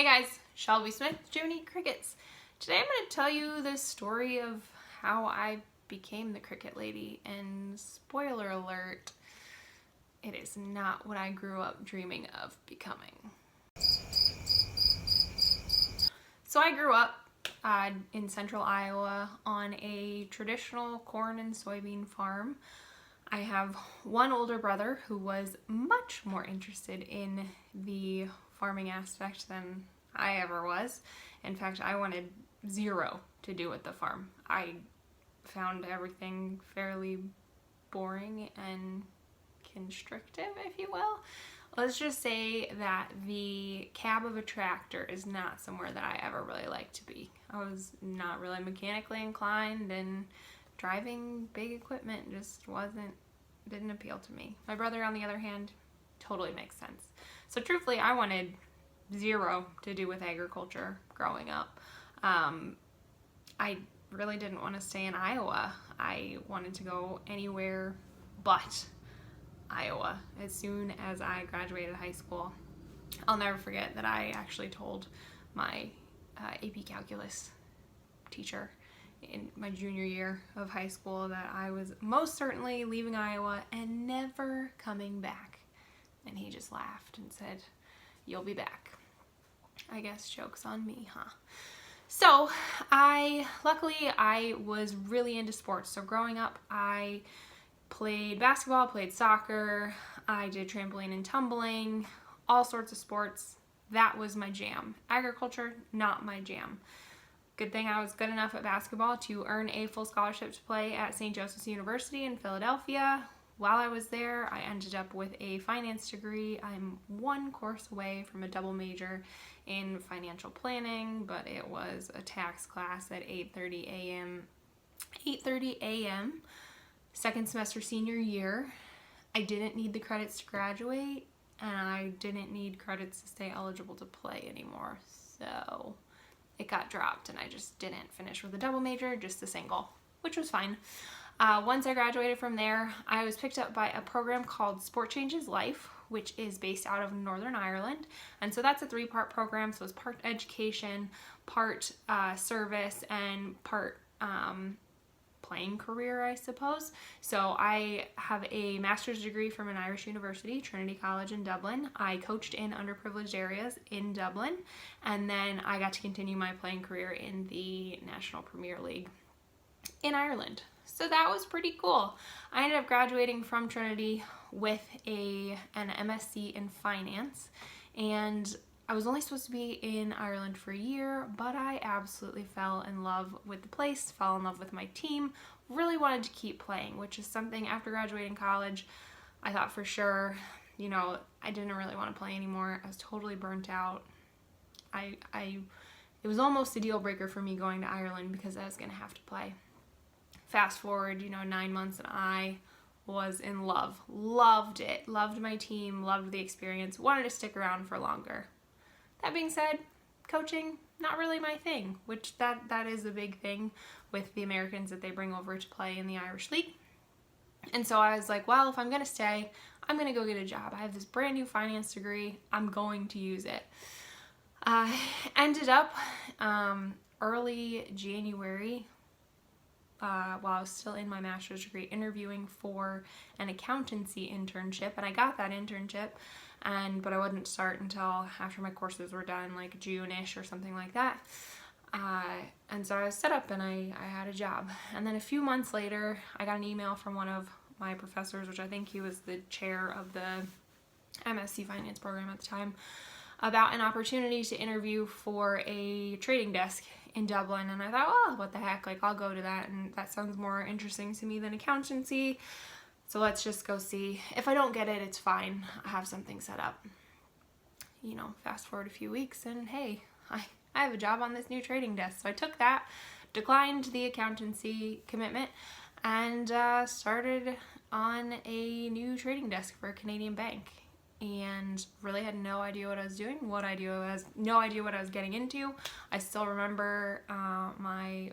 Hey guys, Shelby Smith, Jiminy Crickets. Today I'm going to tell you the story of how I became the cricket lady, and spoiler alert, it is not what I grew up dreaming of becoming. So I grew up in central Iowa on a traditional corn and soybean farm. I have one older brother who was much more interested in the farming aspect than I ever was. In fact, I wanted zero to do with the farm. I found everything fairly boring and constrictive, if you will. Let's just say that the cab of a tractor is not somewhere that I ever really liked to be. I was not really mechanically inclined, and driving big equipment just didn't appeal to me. My brother, on the other hand, totally makes sense. So truthfully, I wanted zero to do with agriculture growing up. I really didn't want to stay in Iowa. I wanted to go anywhere but Iowa as soon as I graduated high school. I'll never forget that I actually told my AP Calculus teacher in my junior year of high school that I was most certainly leaving Iowa and never coming back. And he just laughed and said, "You'll be back." I guess joke's on me, huh? So luckily I was really into sports. So growing up, I played basketball, played soccer, I did trampoline and tumbling, all sorts of sports. That was my jam. Agriculture, not my jam. Good thing I was good enough at basketball to earn a full scholarship to play at St. Joseph's University in Philadelphia. While I was there, I ended up with a finance degree. I'm one course away from a double major in financial planning, but it was a tax class at 8:30 a.m. second semester senior year. I didn't need the credits to graduate, and I didn't need credits to stay eligible to play anymore. So it got dropped, and I just didn't finish with a double major, just a single, which was fine. Once I graduated from there, I was picked up by a program called Sport Changes Life, which is based out of Northern Ireland. And so that's a 3-part program. So it's part education, part service, and part playing career, I suppose. So I have a master's degree from an Irish university, Trinity College in Dublin. I coached in underprivileged areas in Dublin, and then I got to continue my playing career in the National Premier League in Ireland. So that was pretty cool. I ended up graduating from Trinity with an MSc in finance, and I was only supposed to be in Ireland for a year, but I absolutely fell in love with the place, fell in love with my team, really wanted to keep playing, which is something after graduating college, I thought for sure, I didn't really want to play anymore. I was totally burnt out. It was almost a deal breaker for me going to Ireland because I was going to have to play. Fast forward, 9 months, and I was in love. Loved it. Loved my team. Loved the experience. Wanted to stick around for longer. That being said, coaching, not really my thing, which that is a big thing with the Americans that they bring over to play in the Irish League. And so I was like, well, if I'm going to stay, I'm going to go get a job. I have this brand new finance degree. I'm going to use it. Ended up early January, while I was still in my master's degree, interviewing for an accountancy internship, and I got that internship, but I wouldn't start until after my courses were done, like June-ish or something like that. And so I was set up and I had a job. And then a few months later, I got an email from one of my professors, which I think he was the chair of the MSc finance program at the time, about an opportunity to interview for a trading desk in Dublin. And I thought, oh, what the heck, I'll go to that, and that sounds more interesting to me than accountancy, so let's just go see. If I don't get it, it's fine. I have something set up. Fast forward a few weeks, and hey, I have a job on this new trading desk. So I took that, declined the accountancy commitment, and started on a new trading desk for a Canadian bank. And really had no idea what I was doing, no idea what I was getting into. I still remember my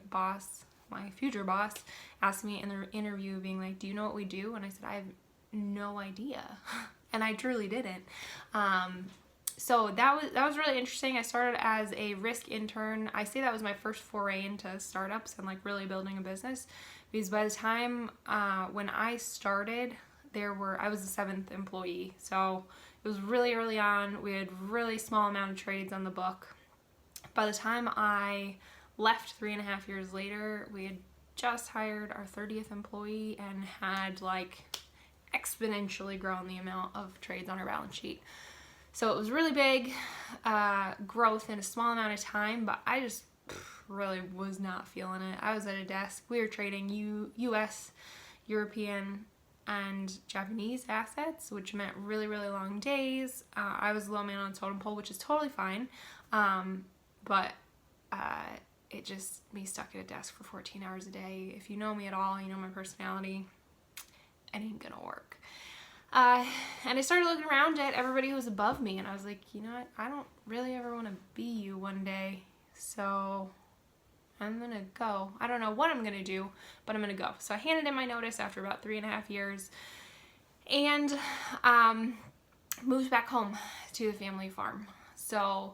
future boss, asked me in the interview, being like, "Do you know what we do?" And I said, "I have no idea." And I truly didn't. So that was really interesting. I started as a risk intern. I say that was my first foray into startups and like really building a business, because by the time when I started, I was the 7th employee. So it was really early on. We had really small amount of trades on the book. By the time I left 3.5 years later, we had just hired our 30th employee and had like exponentially grown the amount of trades on our balance sheet. So it was really big growth in a small amount of time, but I just really was not feeling it. I was at a desk. We were trading U.S., European, and Japanese assets, which meant really, really long days. I was the low man on the totem pole, which is totally fine. But it just, me stuck at a desk for 14 hours a day. If you know me at all, you know my personality, it ain't gonna work. And I started looking around at everybody who was above me, and I was like, you know what, I don't really ever want to be you one day, so I'm gonna go. I don't know what I'm gonna do, but I'm gonna go. So I handed in my notice after about 3.5 years, and moved back home to the family farm. So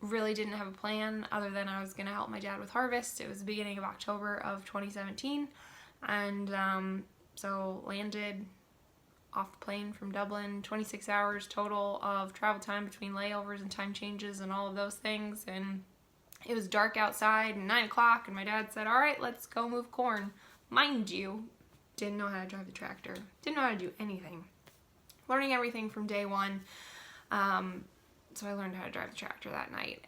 really didn't have a plan other than I was gonna help my dad with harvest. It was the beginning of October of 2017, and so landed off the plane from Dublin, 26 hours total of travel time between layovers and time changes and all of those things. And it was dark outside and 9 o'clock, and my dad said, all right, let's go move corn. Mind you, didn't know how to drive the tractor, didn't know how to do anything. Learning everything from day one. So I learned how to drive the tractor that night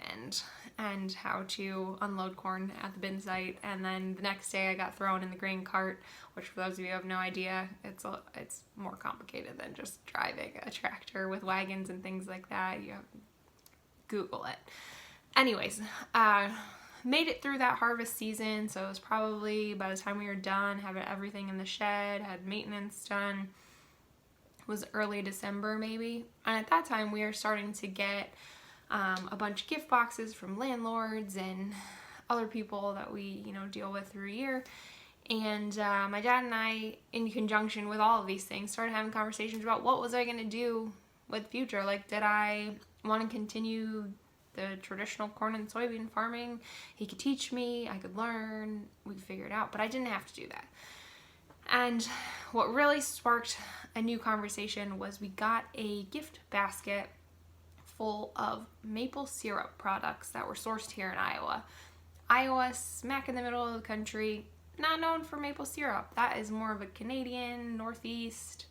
and how to unload corn at the bin site. And then the next day I got thrown in the grain cart, which for those of you who have no idea, it's more complicated than just driving a tractor with wagons and things like that. You have to Google it. Anyways, made it through that harvest season. So it was probably, by the time we were done, having everything in the shed, had maintenance done, was early December maybe. And at that time we were starting to get a bunch of gift boxes from landlords and other people that we, deal with through a year. And my dad and I, in conjunction with all of these things, started having conversations about what was I going to do with the future. Like, did I want to continue the traditional corn and soybean farming? He could teach me, I could learn, we could figure it out, but I didn't have to do that. And what really sparked a new conversation was we got a gift basket full of maple syrup products that were sourced here in Iowa. Iowa, smack in the middle of the country, not known for maple syrup. That is more of a Canadian, Northeast,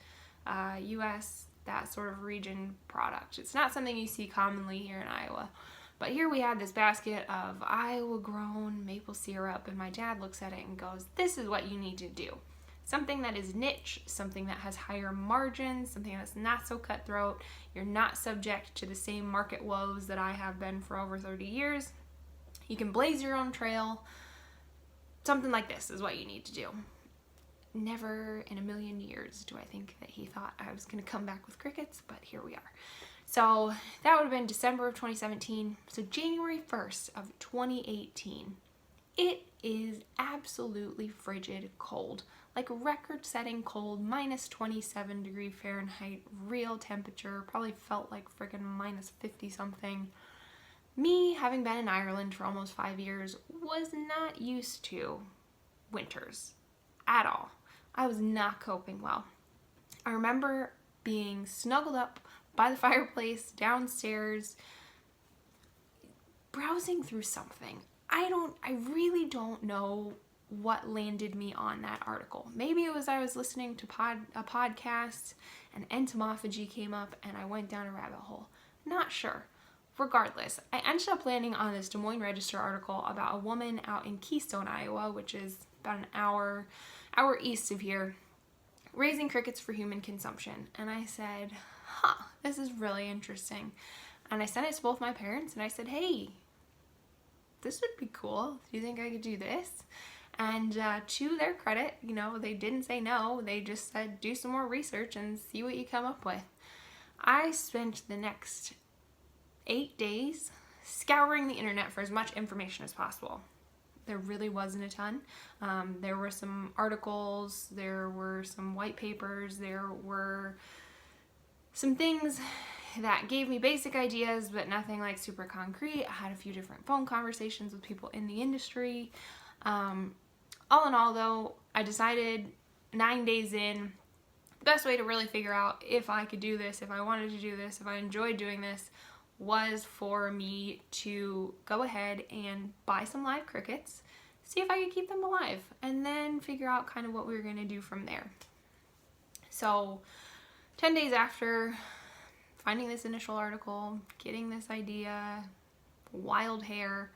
U.S., that sort of region product. It's not something you see commonly here in Iowa. But here we had this basket of Iowa-grown maple syrup, and my dad looks at it and goes, this is what you need to do. Something that is niche, something that has higher margins, something that's not so cutthroat. You're not subject to the same market woes that I have been for over 30 years. You can blaze your own trail. Something like this is what you need to do. Never in a million years do I think that he thought I was going to come back with crickets, but here we are. So that would have been December of 2017. So January 1st of 2018, it is absolutely frigid cold. Like record-setting cold, minus 27 degree Fahrenheit, real temperature, probably felt like friggin' minus 50 something. Me, having been in Ireland for almost 5 years, was not used to winters at all. I was not coping well. I remember being snuggled up by the fireplace downstairs, browsing through something. I really don't know what landed me on that article. Maybe it was I was listening to a podcast and entomophagy came up and I went down a rabbit hole. Not sure. Regardless, I ended up landing on this Des Moines Register article about a woman out in Keystone, Iowa, which is about an hour east of here, raising crickets for human consumption. And I said, this is really interesting. And I sent it to both my parents and I said, hey, this would be cool. Do you think I could do this? And to their credit, they didn't say no. They just said, do some more research and see what you come up with. I spent the next 8 days scouring the internet for as much information as possible. There really wasn't a ton. There were some articles, there were some white papers, there were some things that gave me basic ideas, but nothing like super concrete. I had a few different phone conversations with people in the industry. All in all, though, I decided 9 days in, the best way to really figure out if I could do this, if I wanted to do this, if I enjoyed doing this, was for me to go ahead and buy some live crickets, see if I could keep them alive, and then figure out kind of what we were going to do from there. So 10 days after finding this initial article, getting this idea, wild hair,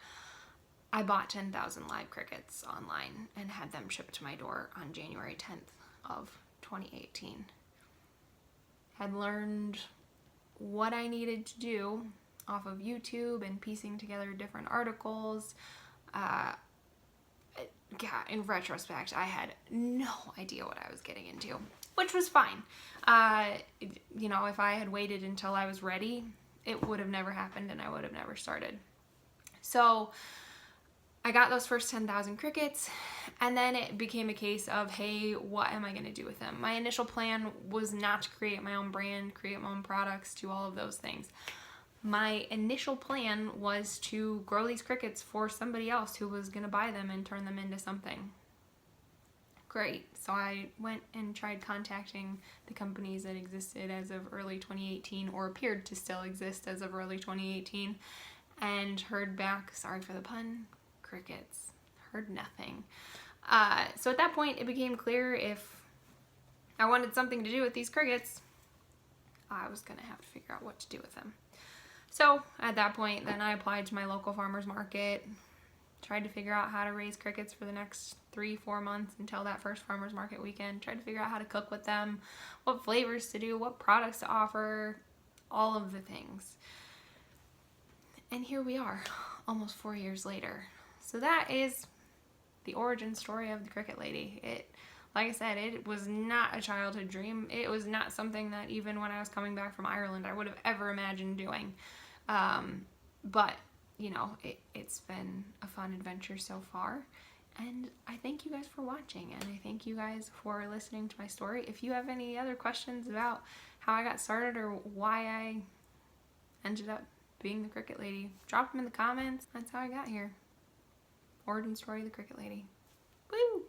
I bought 10,000 live crickets online and had them shipped to my door on January 10th of 2018. Had learned what I needed to do off of YouTube and piecing together different articles. In retrospect, I had no idea what I was getting into, which was fine. If I had waited until I was ready, it would have never happened and I would have never started. So I got those first 10,000 crickets, and then it became a case of, hey, what am I going to do with them? My initial plan was not to create my own brand, create my own products, do all of those things. My initial plan was to grow these crickets for somebody else who was going to buy them and turn them into something great. So I went and tried contacting the companies that existed as of early 2018, or appeared to still exist as of early 2018, and heard back, sorry for the pun, crickets. Heard nothing. So at that point, it became clear if I wanted something to do with these crickets, I was going to have to figure out what to do with them. So at that point, then I applied to my local farmer's market, tried to figure out how to raise crickets for the next 3-4 months until that first farmer's market weekend, tried to figure out how to cook with them, what flavors to do, what products to offer, all of the things. And here we are, almost 4 years later. So that is the origin story of the Cricket Lady. Like I said, it was not a childhood dream. It was not something that even when I was coming back from Ireland, I would have ever imagined doing. But, it's been a fun adventure so far. And I thank you guys for watching, and I thank you guys for listening to my story. If you have any other questions about how I got started or why I ended up being the Cricket Lady, drop them in the comments. That's how I got here. Origin story of the Cricket Lady. Woo!